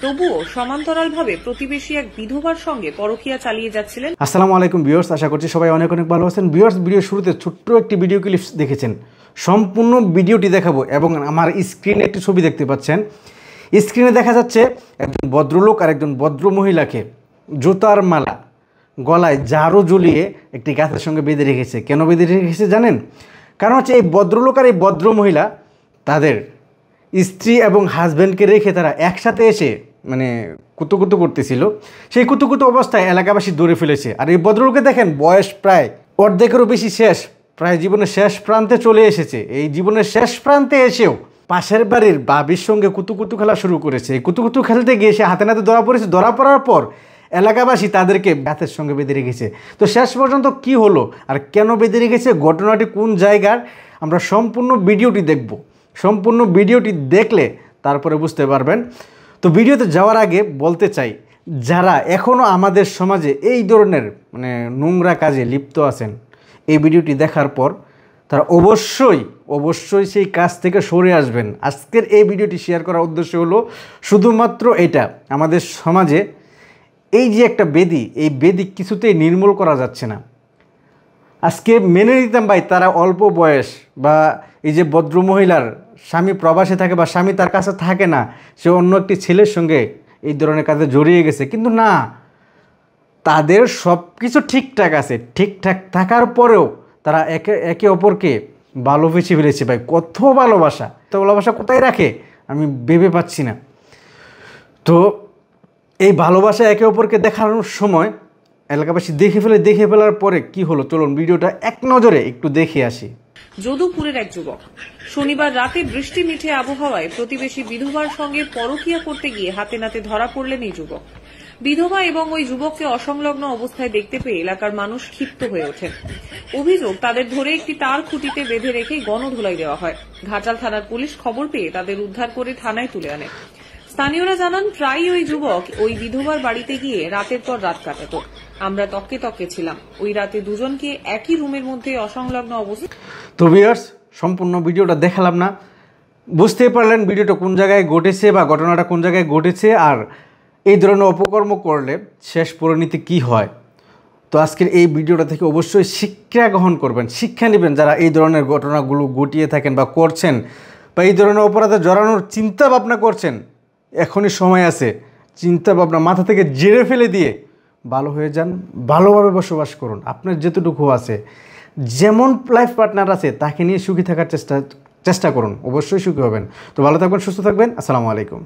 তবুও সমান্তরালভাবে প্রতিবেশী এক বিধবার সঙ্গে পরকীয়া চালিয়ে যাচ্ছিলেন। আসসালামু আলাইকুম ভিউয়ার্স, আশা করছি সবাই অনেক অনেক ভালো আছেন। ভিউয়ার্স, ভিডিও শুরুতে ছোট্ট একটি ভিডিও ক্লিপস দেখেছেন, সম্পূর্ণ ভিডিওটি দেখাবো এবং আমার স্ক্রিনে একটি ছবি দেখতে পাচ্ছেন। স্ক্রিনে দেখা যাচ্ছে একজন ভদ্রলোক আর একজন ভদ্র মহিলাকে জুতার মালা গলায় ঝাড়ু ঝুলিয়ে একটি গাছের সঙ্গে বেঁধে রেখেছে। কেন বেঁধে রেখেছে জানেন? কারণ হচ্ছে এই ভদ্রলোক আর এই ভদ্র মহিলা তাদের স্ত্রী এবং হাজব্যান্ডকে রেখে তারা একসাথে এসে কুতুকুতু করতেছিল। সেই কুতুকুতু অবস্থায় এলাকাবাসী ধরে ফেলেছে। আর এই ভদ্রলোকে দেখেন বয়স প্রায় অর্ধেকেরও বেশি, শেষ প্রায় জীবনের শেষ প্রান্তে চলে এসেছে। এই জীবনের শেষ প্রান্তে এসেও পাশের বাড়ির বাবির সঙ্গে কুতুকুতু খেলা শুরু করেছে। এই কুতুকুতু খেলতে গিয়ে সে হাতে নাতে ধরা পড়েছে। ধরা পড়ার পর এলাকাবাসী তাদেরকে গাছের সঙ্গে বেঁধে রেখেছে। তো শেষ পর্যন্ত কি হলো আর কেন বেঁধে রেখেছে, ঘটনাটি কোন জায়গার, আমরা সম্পূর্ণ ভিডিওটি দেখব। সম্পূর্ণ ভিডিওটি দেখলে তারপরে বুঝতে পারবেন। তো ভিডিওতে যাওয়ার আগে বলতে চাই, যারা এখনও আমাদের সমাজে এই ধরনের নোংরা কাজে লিপ্ত আছেন, এই ভিডিওটি দেখার পর তারা অবশ্যই সেই কাজ থেকে সরে আসবেন। আজকের এই ভিডিওটি শেয়ার করার উদ্দেশ্য হলো শুধুমাত্র এটা, আমাদের সমাজে এই যে একটা বেদি, এই বেদি কিছুতেই নির্মূল করা যাচ্ছে না। আজকে মেনে নিতাম ভাই, তারা অল্প বয়স, বা এই যে ভদ্রমহিলার স্বামী প্রবাসে থাকে বা স্বামী তার কাছে থাকে না, সে অন্য একটি ছেলের সঙ্গে এই ধরনের কাজে জড়িয়ে গেছে। কিন্তু না, তাদের সব কিছু ঠিকঠাক আছে। ঠিকঠাক থাকার পরেও তারা একে অপরকে ভালোবেসে ফেলেছে। ভাই কত ভালোবাসা, তো ভালোবাসা কোথায় রাখে আমি ভেবে পাচ্ছি না। তো এই ভালোবাসা একে অপরকে দেখানোর সময় এলাকাবাসী দেখে ফেলার পরে কি হলো, চলুন ভিডিওটা এক নজরে একটু দেখে আসি। যদুপুরের এক যুবক শনিবার রাতে বৃষ্টি মিঠে আবহাওয়ায় প্রতিবেশী বিধবার সঙ্গে পরকীয়া করতে গিয়ে হাতে নাতে ধরা পড়লেন এই যুবক। বিধবা এবং ওই যুবককে অসংলগ্ন অবস্থায় দেখতে পেয়ে এলাকার মানুষ ক্ষিপ্ত হয়ে ওঠেন। অভিযোগ, তাদের ধরে একটি তার খুঁটিতে বেঁধে রেখে গণধোলাই দেওয়া হয়। ঘাটাল থানার পুলিশ খবর পেয়ে তাদের উদ্ধার করে থানায় তুলে আনে। স্থানীয়রা জানান, প্রায় ওই যুবক ওই বিধবার বাড়িতে গিয়ে রাতের পর রাত কাটাত। আমরা তককে ছিলাম। ওই রাতে দুজনকে একই রুমের মধ্যে অসংলগ্ন অবস্থায়। তো ভিউয়ার্স, সম্পূর্ণ ভিডিওটা দেখালাম না, বুঝতেই পারলেন ভিডিওটা কোন জায়গায় ঘটেছে বা ঘটনাটা কোন জায়গায় ঘটেছে, আর এই ধরনের অপকর্ম করলে শেষ পরিণতি কি হয়। তো আজকের এই ভিডিওটা থেকে অবশ্যই শিক্ষা গ্রহণ করবেন, শিক্ষা নেবেন যারা এই ধরনের ঘটনাগুলো ঘটিয়ে থাকেন বা করছেন, বা এই ধরনের অপরাধে জড়ানোর চিন্তা ভাবনা করছেন। এখনই সময় আছে, চিন্তা ভাবনা মাথা থেকে জেরে ফেলে দিয়ে ভালো হয়ে যান, ভালোভাবে বসবাস করুন। আপনার যেতটুকু আছে, যেমন লাইফ পার্টনার আছে তাকে নিয়ে সুখী থাকার চেষ্টা করুন, অবশ্যই সুখী হবেন। তো ভালো থাকবেন, সুস্থ থাকবেন। আসসালামু আলাইকুম।